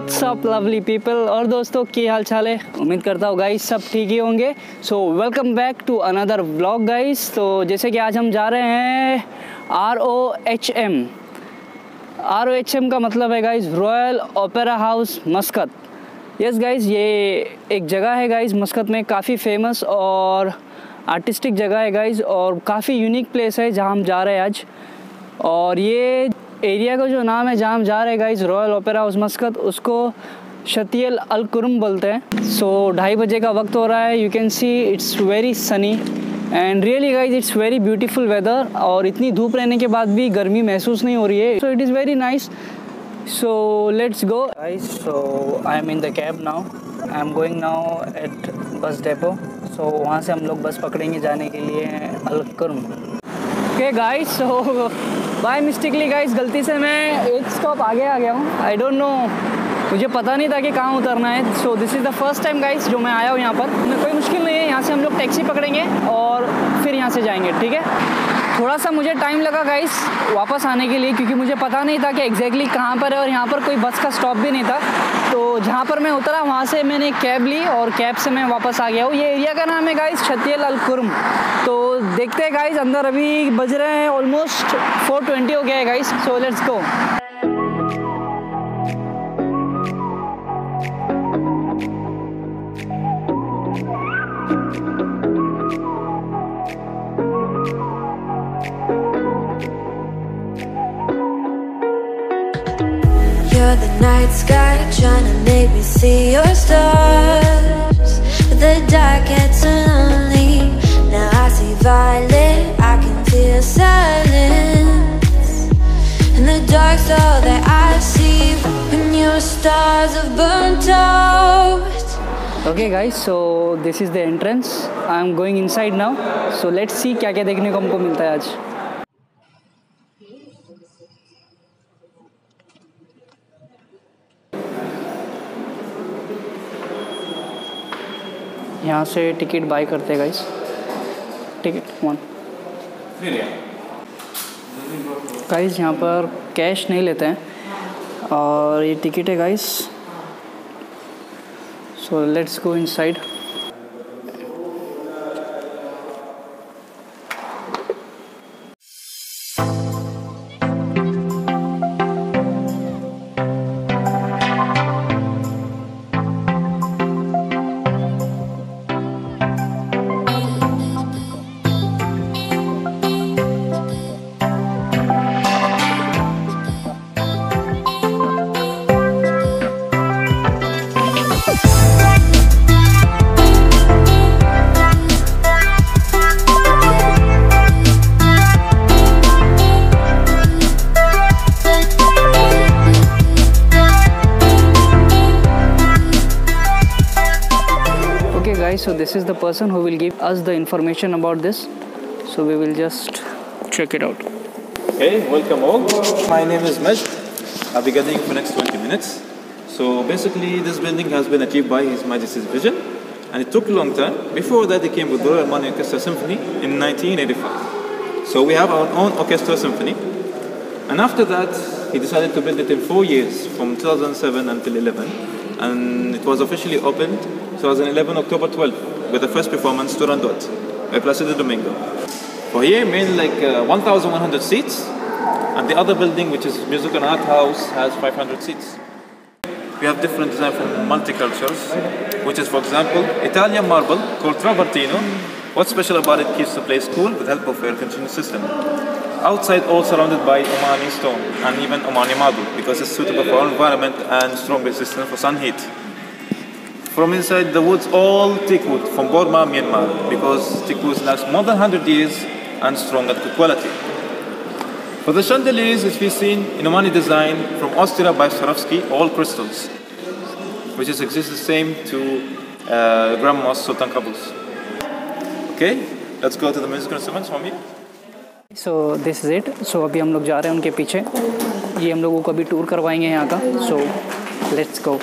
What's up lovely people. और दोस्तों की हाल चाल है, उम्मीद करता हूँ गाइस सब ठीक ही होंगे। So welcome back to another vlog guys. तो जैसे कि आज हम जा रहे हैं ROHM का मतलब है guys royal opera house मस्कत। Yes guys, ये एक जगह है गाइस मस्कत में, काफ़ी फेमस और आर्टिस्टिक जगह है गाइस, और काफ़ी यूनिक प्लेस है जहाँ हम जा रहे हैं आज। और ये एरिया का जो नाम है जहाँ हम जा रहे हैं गाइस, रॉयल ओपेरा हाउस मस्कत, उसको शतियल अल कुर्म बोलते हैं। सो 2:30 बजे का वक्त हो रहा है। You can see it's very sunny and really guys it's very beautiful weather. और इतनी धूप रहने के बाद भी गर्मी महसूस नहीं हो रही है। So it is very nice. So let's go guys. So I am in the cab now. I am going now at bus depot. So वहाँ से हम लोग बस पकड़ेंगे जाने के लिए अल कुर्म। ओके गाइस, सो बाय मिस्टेकली गाइस गलती से मैं एक स्टॉप आगे आ गया हूँ। आई डोंट नो, मुझे पता नहीं था कि कहाँ उतरना है। सो this is the first time guys जो मैं आया हूँ यहाँ पर। कोई मुश्किल नहीं है, यहाँ से हम लोग टैक्सी पकड़ेंगे और फिर यहाँ से जाएंगे, ठीक है। थोड़ा सा मुझे टाइम लगा गाइस वापस आने के लिए, क्योंकि मुझे पता नहीं था कि एग्जैक्टली कहाँ पर है, और यहाँ पर कोई बस का स्टॉप भी नहीं था। तो जहाँ पर मैं उतरा वहाँ से मैंने एक कैब ली और कैब से मैं वापस आ गया हूँ। ये एरिया का नाम है गाइस शतियल अल कुर्म। तो देखते हैं गाइस, अंदर अभी बज रहे हैं ऑलमोस्ट 4:20 हो गया है guys. So let's go. You're the night sky trying to make me see your stars, but the dark gets so lonely. Now I see violet, I can feel silence, and the dark's all that I see when your stars have burnt out. Okay guys, so this is the entrance. I am going inside now. So let's see क्या क्या देखने को हमको मिलता है आज। यहाँ से टिकट बाय करते हैं गाइस। टिकट 1 गाइस, यहाँ पर कैश नहीं लेते हैं और ये टिकट है guys. So let's go inside. So this is the person who will give us the information about this. So we will just check it out. Okay, welcome all. My name is Majd. I'll be getting for next 20 minutes. So basically this building has been achieved by His Majesty's vision, and it took a long time. Before that he came with the Royal Orchestra Symphony in 1985. So we have our own orchestra symphony. And after that he decided to build it in 4 years, from 2007 until 11. And it was officially opened 2011 October 12 with the first performance Turandot by Placido Domingo. For here mainly like 1,100 seats, and the other building, which is Music and Art House, has 500 seats. We have different design from multicultures, which is for example Italian marble called travertino. What's special about it, keeps the place cool with help of air conditioning system. Outside all surrounded by Omani stone and even Omani marble, because it's suitable for our environment and strong resistance for sun heat. From inside the woods all teak wood from Burma, Myanmar, because teak woods last more than 100 years and strong at good quality. For the chandeliers, it is seen in Omani design from Austria by Swarovski, all crystals, which is exists the same to Grand Mosque Sultan Qaboos. Okay, let's go to the musical instruments from here. So this is it. So अभी हम लोग जा रहे हैं उनके पीछे। ये हम लोगों को अभी टूर करवाएंगे यहाँ का। सो let's go.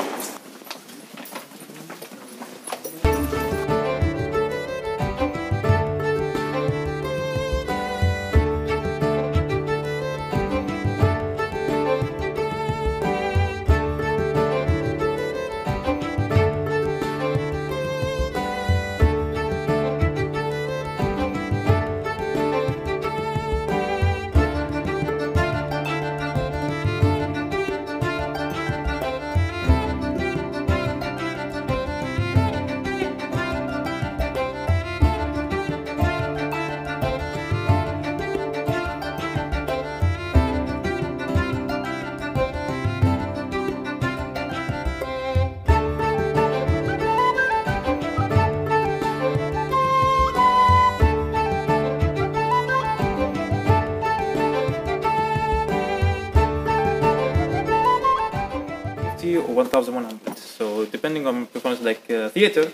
1100. So depending on performance like theater,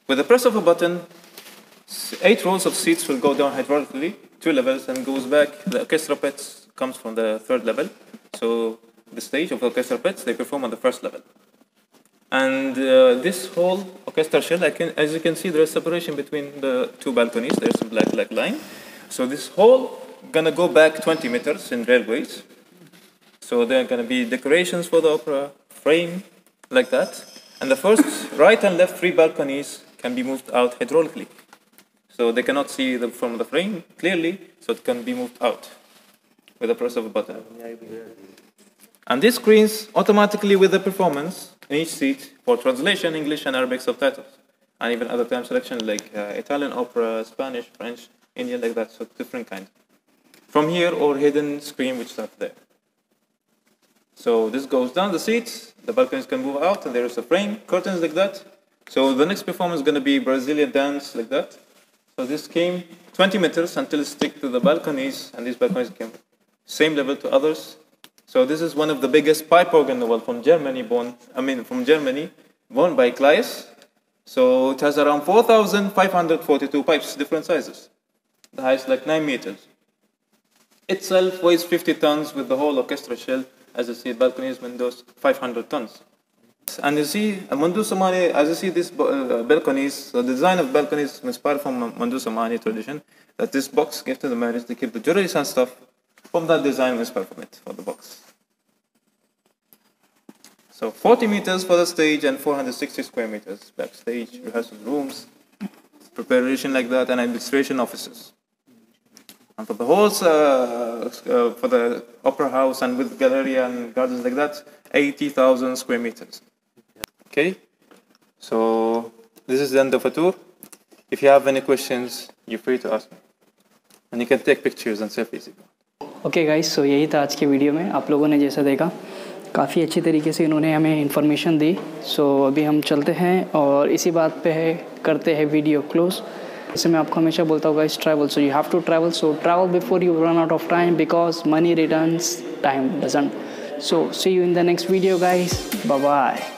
with the press of a button, 8 rows of seats will go down hydraulically, 2 levels, and goes back. The orchestra pits comes from the 3rd level. So the stage of the orchestra pits, they perform on the 1st level. And this whole orchestra shell, as you can see, there is separation between the 2 balconies. There's a black line. So this whole gonna go back 20 meters in railways. So there are gonna be decorations for the opera, frame, like that. And the first right and left 3 balconies can be moved out hydraulically. So they cannot see from the frame clearly, so it can be moved out with the press of a button. And this screens automatically with the performance in each seat for translation, English and Arabic subtitles, and even other time selection like Italian opera, Spanish, French, Indian, like that, so different kind. From here or hidden screen which start there. So this goes down the seats, the balconies can move out, and there is a frame, curtains like that. So the next performance is going to be Brazilian dance like that. So this came 20 meters until it stick to the balconies, and these balconies came same level to others. So this is one of the biggest pipe organ in the world from Germany, born by Claes. So it has around 4,542 pipes, different sizes. The highest like 9 meters. Itself weighs 50 tons with the whole orchestra shell. As you see, balconies, windows, 500 tons. And you see, Mandu Samani, as you see these balconies, the design of balconies inspired from Mandu Samani tradition, that this box gives to the marriage to keep the jewelry and stuff. From that design, inspired from it, for the box. So 40 meters for the stage and 460 square meters backstage, rehearsal rooms, preparation like that, and administration offices. And for the whole, for the opera house and with gallery and gardens like that, 80,000 square meters. Okay, so this is the end of the tour. If you have any questions, you're free to ask me. And you can take pictures and selfies. Okay guys, so यही था आज के video में। आप लोगों ने जैसा देखा काफ़ी अच्छी तरीके से इन्होंने हमें इन्फॉर्मेशन दी। सो अभी हम चलते हैं और इसी बात पे करते हैं वीडियो क्लोज। जैसे मैं आपको हमेशा बोलता हूँ guys, travel, so you have to travel, so travel before you run out of time because money returns, time doesn't. So see you in the next video guys, bye bye.